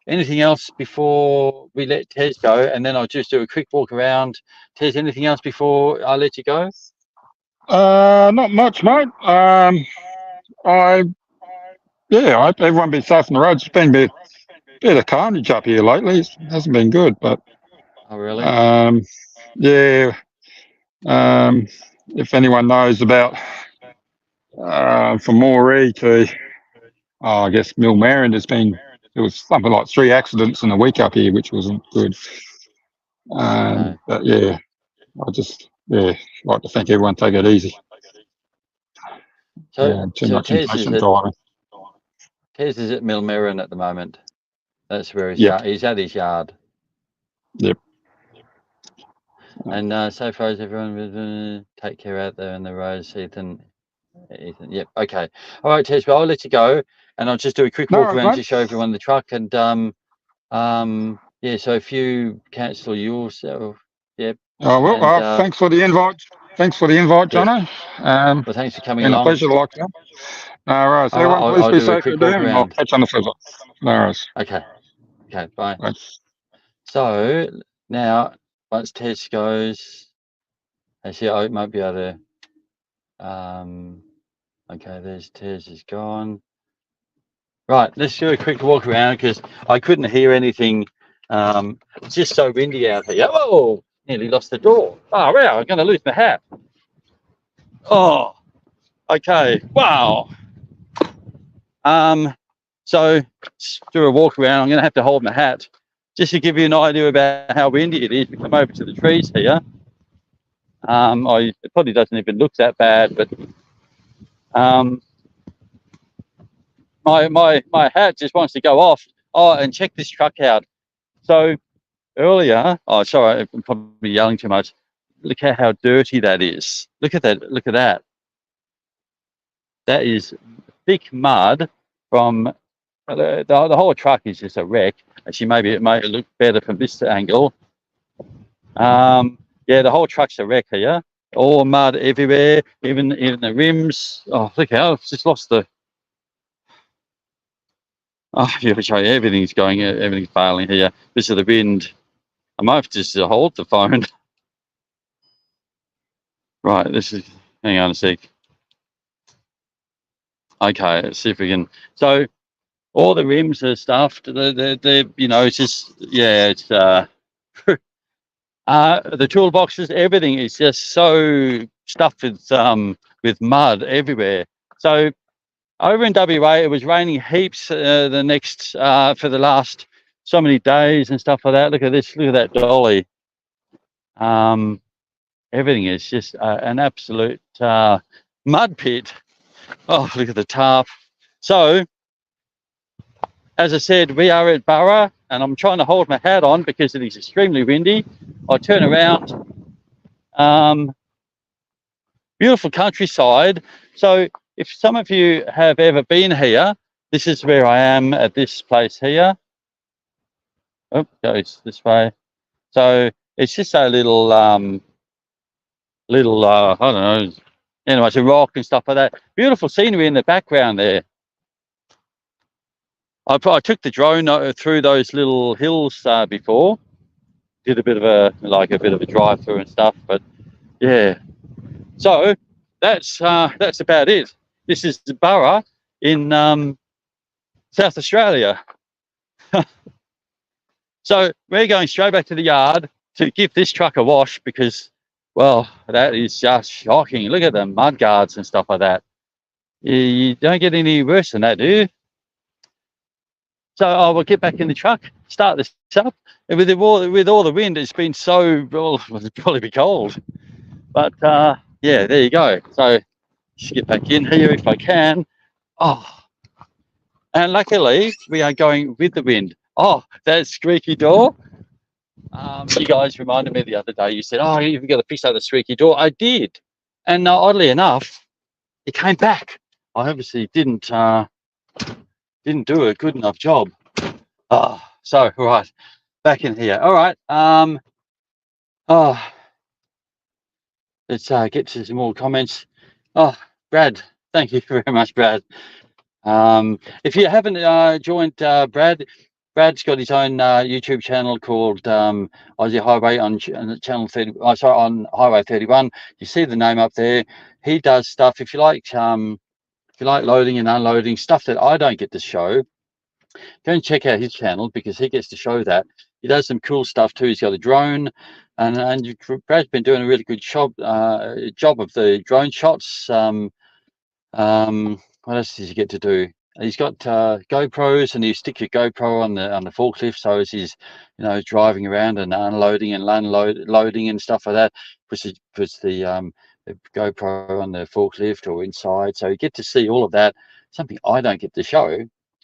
anything else before we let Tez go, and then I'll just do a quick walk around. Tez, anything else before I let you go? Not much, mate. I hope everyone be safe on the roads. It's been a bit of carnage up here lately. It hasn't been good, but oh really? Yeah. If anyone knows about from Moree to I guess Millmerran, there was something like 3 accidents in a week up here, which wasn't good. No. But yeah, I just like to think everyone take it easy. So, too much Tez impatient driving. Tez is at Millmerran at the moment. That's where he's he's at his yard. Yep. And so far as everyone, take care out there in the roads, Ethan. Yep. Okay. All right, Tez. Well, I'll let you go, and I'll just do a quick walk around to show everyone the truck. And yeah. So if you cancel yourself, yep. Oh well. Thanks for the invite. Thanks for the invite, Jono. Well, thanks for coming along. A pleasure to like that. All right. So everyone, please be safe out there, and I'll catch on the further. All right. Okay. Okay. Bye. Thanks. So now, once Tez goes, actually, I might be able to. Okay, there's Tez is gone. Right, let's do a quick walk around because I couldn't hear anything. It's just so windy out here. Oh, nearly lost the door. Oh, wow, I'm going to lose my hat. Oh, okay. Wow. So do a walk around. I'm going to have to hold my hat just to give you an idea about how windy it is. We come over to the trees here. It probably doesn't even look that bad, but my hat just wants to go off. Oh, and check this truck out. So earlier, oh, sorry, I'm probably yelling too much. Look at how dirty that is. Look at that. Look at that. That is thick mud from the whole truck is just a wreck. Actually, maybe it may look better from this angle. Yeah, the whole truck's a wreck here. All mud everywhere, even the rims. Oh, look how I've just lost the. Oh, yeah, everything's failing here. This is the wind. I might have to just hold the phone. Right, hang on a sec. Okay, let's see if we can. So all the rims are stuffed. They're it's just, yeah, it's The toolboxes, everything is just so stuffed with mud everywhere. So over in WA, it was raining heaps the next for the last so many days and stuff like that. Look at this, look at that dolly. Everything is just an absolute mud pit. Oh, look at the tarp. So, as I said, we are at Burra, and I'm trying to hold my hat on because it is extremely windy. I turn around. Beautiful countryside. So if some of you have ever been here, this is where I am at this place here. Oh, goes this way. So it's just a little, I don't know, anyway, it's a rock and stuff like that. Beautiful scenery in the background there. I took the drone through those little hills before. Did a bit of a drive through and stuff, but yeah. So that's about it. This is the Burra in South Australia. So we're going straight back to the yard to give this truck a wash because, well, that is just shocking. Look at the mud guards and stuff like that. You don't get any worse than that, do you? So I will get back in the truck, start this up. And with all the wind, it's been so, well, it'll probably be cold. But yeah, there you go. So just get back in here if I can. Oh, and luckily we are going with the wind. Oh, that squeaky door. You guys reminded me the other day, you said, oh, you've got to fix out the squeaky door. I did. And oddly enough, it came back. I obviously didn't do a good enough job. Oh, so, right, back in here. All right. Let's get to some more comments. Oh, Brad, thank you very much, Brad. If you haven't joined Brad's got his own YouTube channel called Aussie Highway on channel 30. On Highway 31. You see the name up there. He does stuff. If you like loading and unloading stuff that I don't get to show, go and check out his channel because he gets to show that. He does some cool stuff too. He's got a drone, and Brad's been doing a really good job of the drone shots. What else does he get to do? He's got GoPros, and you stick your GoPro on the forklift. So as he's driving around and unloading and loading and stuff like that, puts the GoPro on the forklift or inside. So you get to see all of that. Something I don't get to show.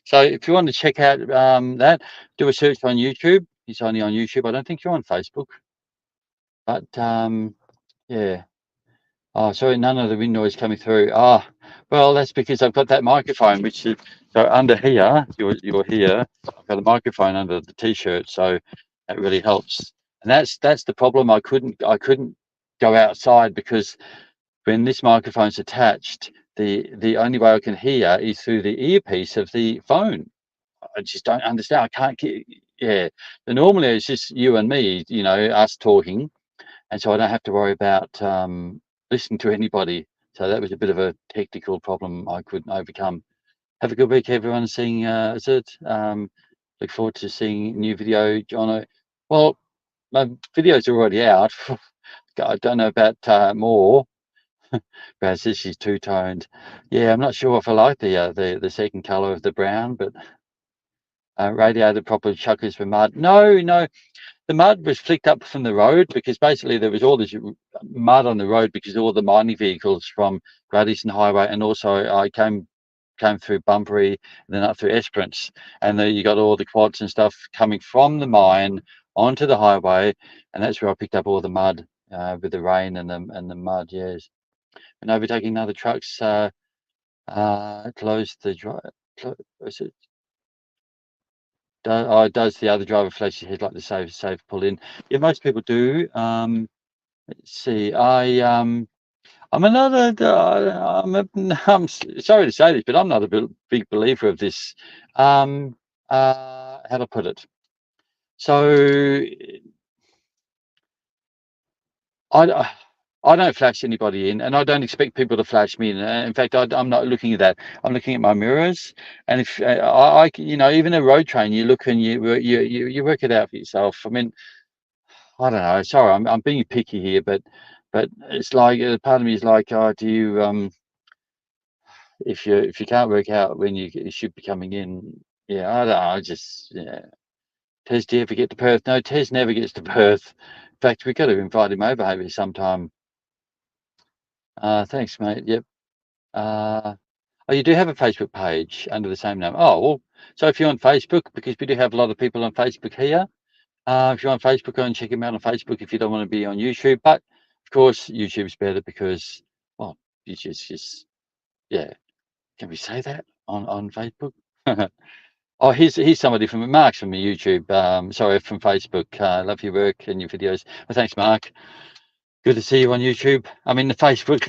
So if you want to check out that, do a search on YouTube. He's only on YouTube. I don't think you're on Facebook. But yeah. Oh, sorry, none of the wind noise coming through. Ah, well, that's because I've got that microphone, which is so under here. You're here. I've got a microphone under the t-shirt, so that really helps. And that's the problem. I couldn't go outside because when this microphone's attached, the only way I can hear is through the earpiece of the phone. I just don't understand. I can't get. Yeah. So normally it's just you and me, us talking, and so I don't have to worry about listening to anybody. So that was a bit of a technical problem I couldn't overcome. Have a good week, everyone. Seeing look forward to seeing a new video, Jono. Well, my videos are already out. I don't know about more. Brad says she's two-toned. Yeah, I'm not sure if I like the second color of the brown, but radiated proper chuckers for mud. No. The mud was flicked up from the road because basically there was all this mud on the road because of all the mining vehicles from Great Eastern Highway, and also I came through Bunbury and then up through Esperance, and then you got all the quads and stuff coming from the mine onto the highway, and that's where I picked up all the mud with the rain and the mud. Yes, and overtaking other trucks. Close the drive. Does the other driver flash his head like the safe pull in? Yeah, most people do. Let's see. I'm sorry to say this, but I'm not a big believer of this. How to put it? So I don't flash anybody in, and I don't expect people to flash me in. In fact, I'm not looking at that. I'm looking at my mirrors, and if even a road train, you look and you work it out for yourself. I mean, I don't know. Sorry, I'm being picky here, but it's like part of me is like, oh, do you if you can't work out when you should be coming in, yeah, I don't know. I just yeah. Tez, do you ever get to Perth? No, Tez never gets to Perth. In fact, we've got to invite him over maybe sometime. Thanks, mate. Yep. Oh, you do have a Facebook page under the same name. Oh, well, so if you're on Facebook, because we do have a lot of people on Facebook here, if you're on Facebook, go and check him out on Facebook if you don't want to be on YouTube. But of course, YouTube's better because, well, YouTube's just, yeah. Can we say that on Facebook? Oh, here's somebody from Mark's from YouTube. Sorry, from Facebook. Love your work and your videos. Well, thanks, Mark. Good to see you on YouTube. I mean, the Facebook.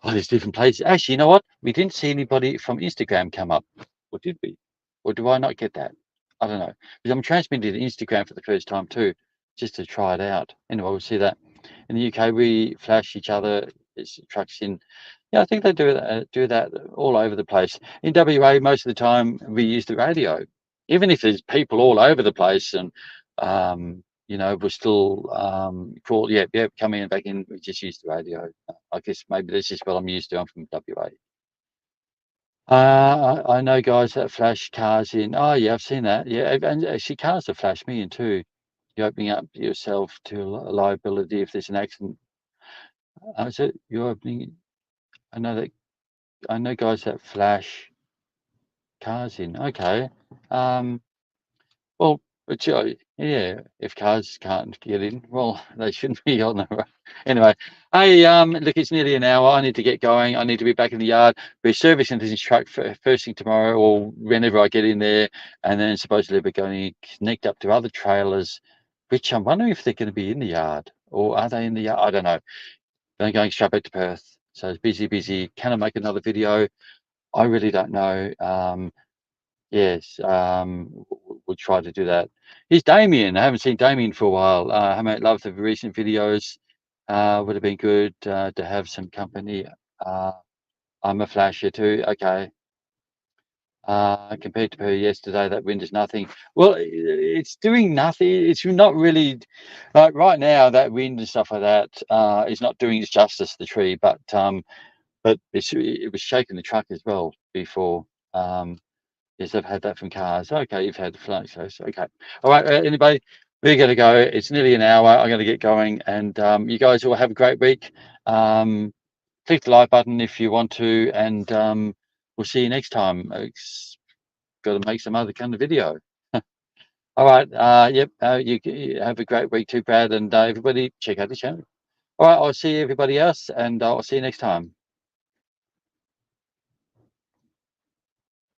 Oh, there's different places. Actually, you know what? We didn't see anybody from Instagram come up. Or did we? Or do I not get that? I don't know. Because I'm transmitting to Instagram for the first time too, just to try it out. Anyway, we'll see that. In the UK, we flash each other. It's trucks in. Yeah, I think they do that all over the place. In WA, most of the time we use the radio, even if there's people all over the place, and we're still call. Yeah, come in and back in. We just use the radio. I guess maybe that's just what I'm used to. I'm from WA. I know guys that flash cars in. Oh yeah, I've seen that. Yeah, and actually cars have flashed me in too. You're opening up yourself to liability if there's an accident. So you're opening. I know that. I know guys that flash cars in. Okay. Well, but yeah, if cars can't get in, well, they shouldn't be on the road. Anyway, hey, look, it's nearly an hour. I need to get going. I need to be back in the yard. We're servicing this truck first thing tomorrow, or whenever I get in there, and then supposedly we're going to connect up to other trailers, which I'm wondering if they're going to be in the yard, or are they in the yard? I don't know. Then going straight back to Perth. So it's busy, busy. Can I make another video? I really don't know. Yes, we'll try to do that. Here's Damien. I haven't seen Damien for a while. I mate, love the recent videos. Would have been good to have some company. I'm a flasher too. Okay. Compared to her yesterday, that wind is nothing. Well, it's doing nothing. It's not really like right now. That wind and stuff like that is not doing its justice to the tree. But it was shaking the truck as well before. Yes, I've had that from cars. Okay, you've had the flight shows. Okay. All right, anybody, we're going to go. It's nearly an hour. I'm going to get going. And you guys all have a great week. Click the like button if you want to. And we'll see you next time. It's got to make some other kind of video. All right. Yep. You have a great week too, Brad. And everybody, check out the channel. All right. I'll see everybody else. And I'll see you next time.